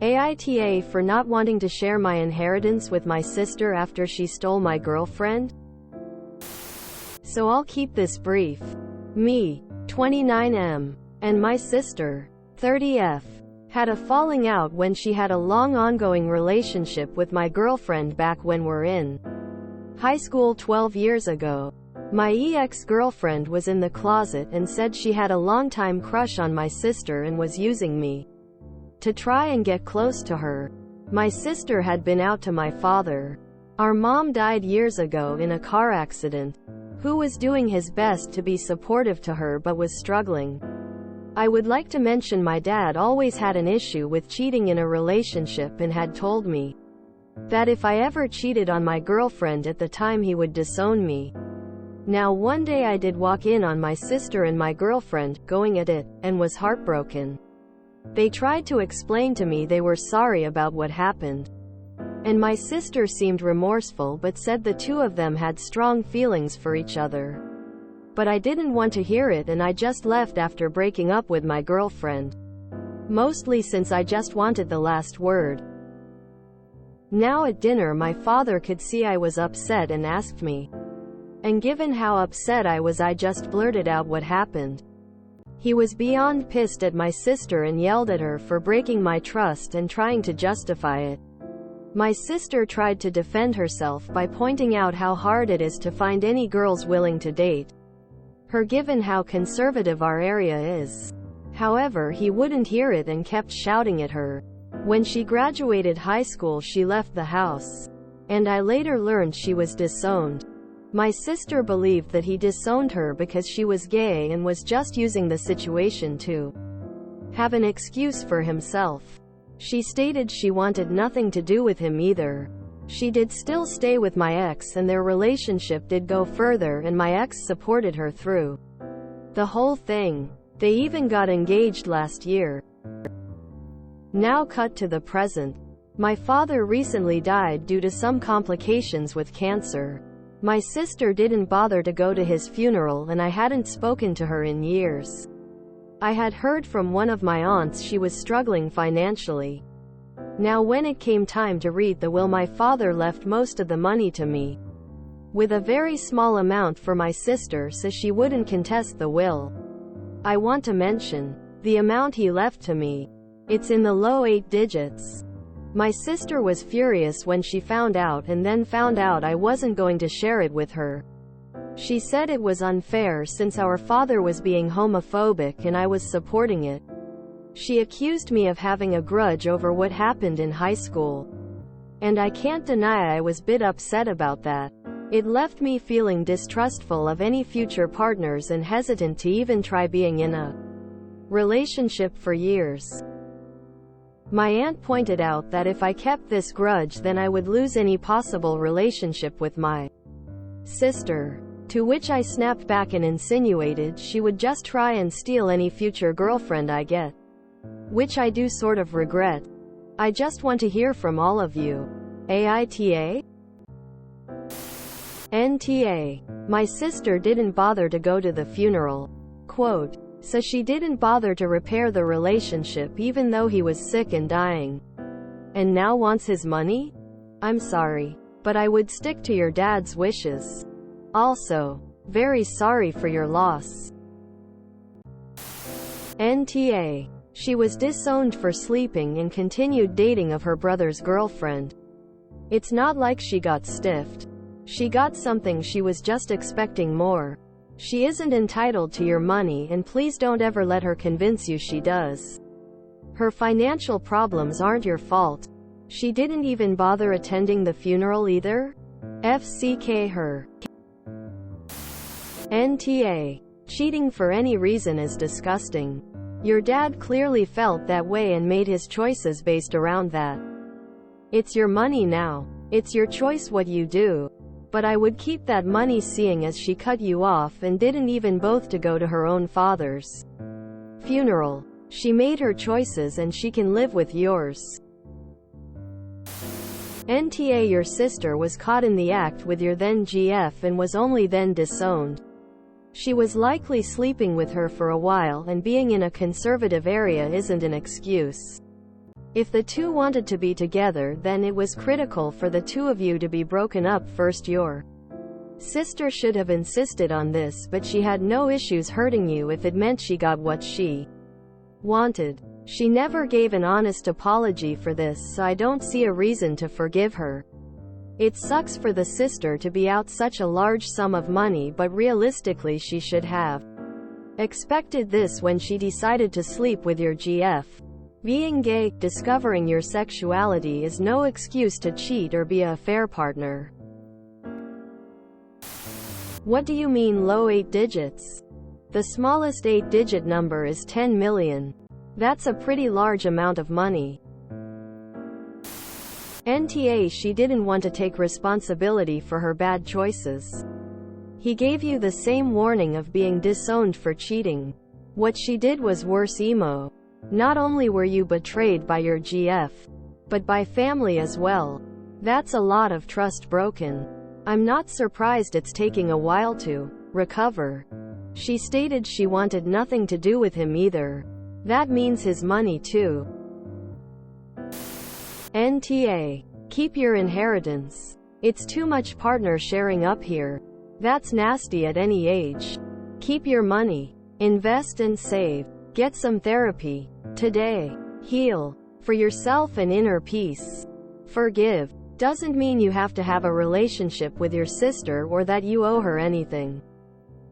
AITA for not wanting to share my inheritance with my sister after she stole my girlfriend? So I'll keep this brief. Me, 29M, and my sister, 30F, had a falling out when she had a long ongoing relationship with my girlfriend back when we're in high school 12 years ago. My ex-girlfriend was in the closet and said she had a long-time crush on my sister and was using me to try and get close to her. My sister had been out to my father. Our mom died years ago in a car accident, who was doing his best to be supportive to her but was struggling. I would like to mention my dad always had an issue with cheating in a relationship and had told me that if I ever cheated on my girlfriend at the time he would disown me. Now one day I did walk in on my sister and my girlfriend going at it, and was heartbroken. They tried to explain to me they were sorry about what happened. And my sister seemed remorseful but said the two of them had strong feelings for each other. But I didn't want to hear it and I just left after breaking up with my girlfriend. Mostly since I just wanted the last word. Now at dinner my father could see I was upset and asked me. And given how upset I was, I just blurted out what happened. He was beyond pissed at my sister and yelled at her for breaking my trust and trying to justify it. My sister tried to defend herself by pointing out how hard it is to find any girls willing to date her given how conservative our area is. However, he wouldn't hear it and kept shouting at her. When she graduated high school she left the house. And I later learned she was disowned. My sister believed that he disowned her because she was gay and was just using the situation to have an excuse for himself. She stated she wanted nothing to do with him either. She did still stay with my ex and their relationship did go further and my ex supported her through the whole thing. They even got engaged last year. Now cut to the present. My father recently died due to some complications with cancer. My sister didn't bother to go to his funeral and I hadn't spoken to her in years. I had heard from one of my aunts she was struggling financially. Now when it came time to read the will, my father left most of the money to me, with a very small amount for my sister so she wouldn't contest the will. I want to mention the amount he left to me. It's in the low 8 digits. My sister was furious when she found out and then found out I wasn't going to share it with her. She said it was unfair since our father was being homophobic and I was supporting it. She accused me of having a grudge over what happened in high school. And I can't deny I was a bit upset about that. It left me feeling distrustful of any future partners and hesitant to even try being in a relationship for years. My aunt pointed out that if I kept this grudge then I would lose any possible relationship with my sister. To which I snapped back and insinuated she would just try and steal any future girlfriend I get. Which I do sort of regret. I just want to hear from all of you. AITA? NTA. My sister didn't bother to go to the funeral. Quote. So she didn't bother to repair the relationship even though he was sick and dying. And now wants his money? I'm sorry. But I would stick to your dad's wishes. Also, very sorry for your loss. NTA. She was disowned for sleeping and continued dating of her brother's girlfriend. It's not like she got stiffed. She got something, she was just expecting more. She isn't entitled to your money and please don't ever let her convince you she does. Her financial problems aren't your fault. She didn't even bother attending the funeral either? FCK her. NTA. Cheating for any reason is disgusting. Your dad clearly felt that way and made his choices based around that. It's your money now. It's your choice what you do. But I would keep that money seeing as she cut you off and didn't even bother to go to her own father's funeral. She made her choices and she can live with yours. NTA. Your sister was caught in the act with your then GF and was only then disowned. She was likely sleeping with her for a while and being in a conservative area isn't an excuse. If the two wanted to be together, then it was critical for the two of you to be broken up first. Your sister should have insisted on this, but she had no issues hurting you if it meant she got what she wanted. She never gave an honest apology for this, so I don't see a reason to forgive her. It sucks for the sister to be out such a large sum of money, but realistically she should have expected this when she decided to sleep with your GF. Being gay, discovering your sexuality is no excuse to cheat or be a affair partner. What do you mean low 8 digits? The smallest 8-digit number is 10 million. That's a pretty large amount of money. NTA, she didn't want to take responsibility for her bad choices. He gave you the same warning of being disowned for cheating. What she did was worse, emo. Not only were you betrayed by your GF, but by family as well. That's a lot of trust broken. I'm not surprised it's taking a while to recover. She stated she wanted nothing to do with him either. That means his money too. NTA. Keep your inheritance. It's too much partner sharing up here. That's nasty at any age. Keep your money. Invest and save. Get some therapy. Today. Heal. For yourself and inner peace. Forgive. Doesn't mean you have to have a relationship with your sister or that you owe her anything.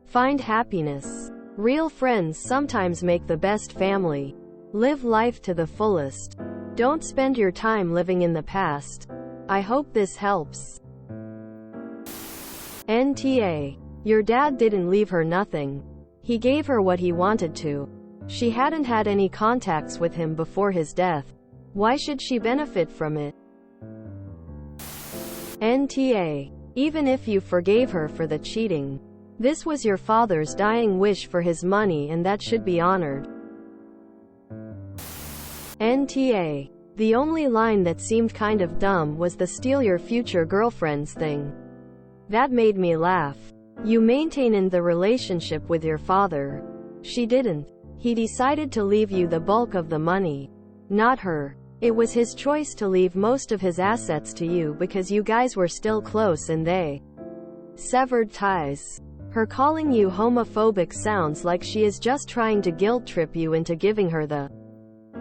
Find happiness. Real friends sometimes make the best family. Live life to the fullest. Don't spend your time living in the past. I hope this helps. NTA. Your dad didn't leave her nothing. He gave her what he wanted to. She hadn't had any contacts with him before his death. Why should she benefit from it? NTA. Even if you forgave her for the cheating, this was your father's dying wish for his money, and that should be honored. NTA. The only line that seemed kind of dumb was the steal your future girlfriends thing. That made me laugh. You maintained the relationship with your father. She didn't. He decided to leave you the bulk of the money, not her. It was his choice to leave most of his assets to you because you guys were still close and they severed ties. Her calling you homophobic sounds like she is just trying to guilt trip you into giving her the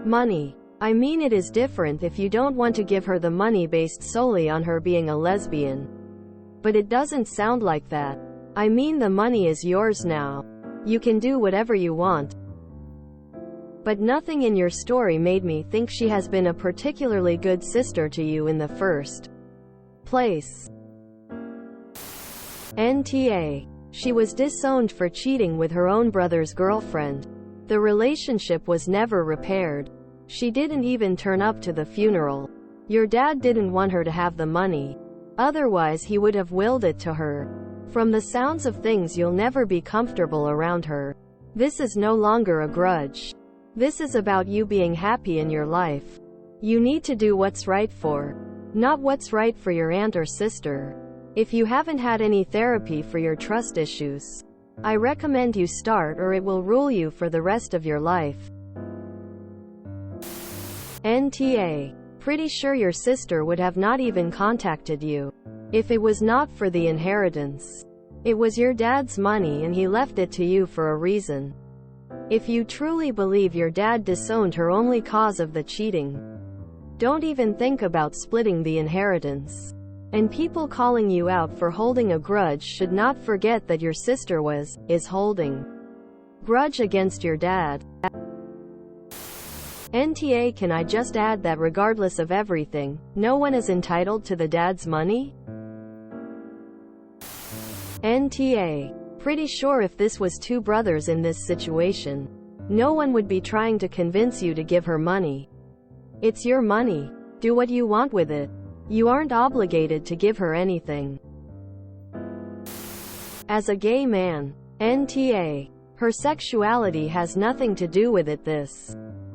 money. I mean, it is different if you don't want to give her the money based solely on her being a lesbian. But it doesn't sound like that. I mean, the money is yours now. You can do whatever you want. But nothing in your story made me think she has been a particularly good sister to you in the first place. NTA. She was disowned for cheating with her own brother's girlfriend. The relationship was never repaired. She didn't even turn up to the funeral. Your dad didn't want her to have the money. Otherwise he would have willed it to her. From the sounds of things, you'll never be comfortable around her. This is no longer a grudge. This is about you being happy in your life. You need to do what's right for, not what's right for your aunt or sister. If you haven't had any therapy for your trust issues, I recommend you start, or it will rule you for the rest of your life. NTA. Pretty sure your sister would have not even contacted you if it was not for the inheritance. It was your dad's money and he left it to you for a reason. If you truly believe your dad disowned her only cause of the cheating, don't even think about splitting the inheritance. And people calling you out for holding a grudge should not forget that your sister is holding grudge against your dad. NTA. Can I just add that regardless of everything, no one is entitled to the dad's money? NTA. Pretty sure if this was two brothers in this situation, no one would be trying to convince you to give her money. It's your money. Do what you want with it. You aren't obligated to give her anything. As a gay man, NTA. Her sexuality has nothing to do with it.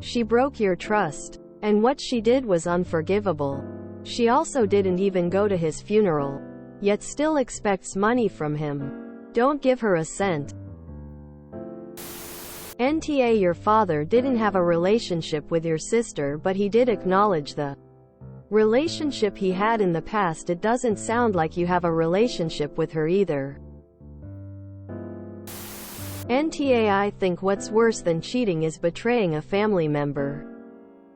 She broke your trust, and what she did was unforgivable. She also didn't even go to his funeral, yet still expects money from him. Don't give her a cent. NTA Your father didn't have a relationship with your sister, but he did acknowledge the relationship he had in the past. It doesn't sound like you have a relationship with her either. NTA I think what's worse than cheating is betraying a family member.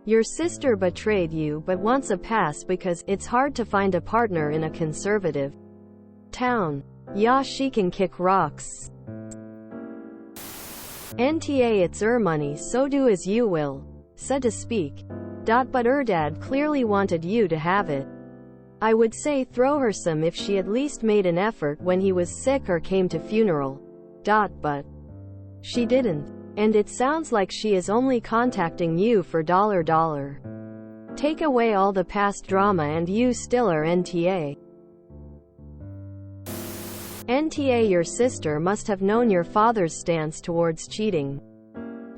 Your sister betrayed you but wants a pass because it's hard to find a partner in a conservative town. Yeah, she can kick rocks. NTA it's money, so do as you will, so to speak. But dad clearly wanted you to have it. I would say throw her some if she at least made an effort when he was sick or came to funeral. But she didn't. And it sounds like she is only contacting you for $. Take away all the past drama and you still are NTA. NTA Your sister must have known your father's stance towards cheating.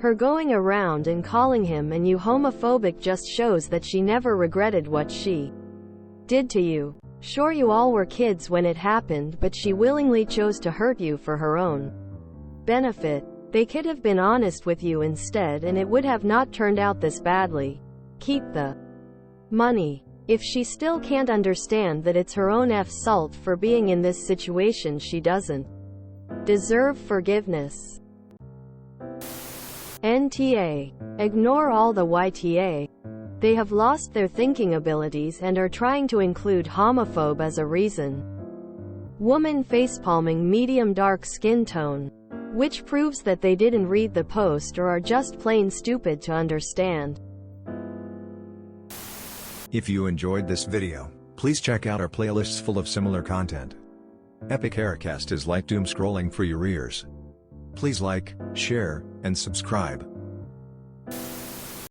Her going around and calling him and you homophobic just shows that she never regretted what she did to you. Sure, you all were kids when it happened, but she willingly chose to hurt you for her own benefit. They could have been honest with you instead and it would have not turned out this badly. Keep the money. If she still can't understand that it's her own fault for being in this situation, she doesn't deserve forgiveness. NTA. Ignore all the YTA. They have lost their thinking abilities and are trying to include homophobe as a reason. Woman facepalming medium dark skin tone. Which proves that they didn't read the post or are just plain stupid to understand. If you enjoyed this video, please check out our playlists full of similar content. Epic Aircast is like doom scrolling for your ears. Please like, share, and subscribe.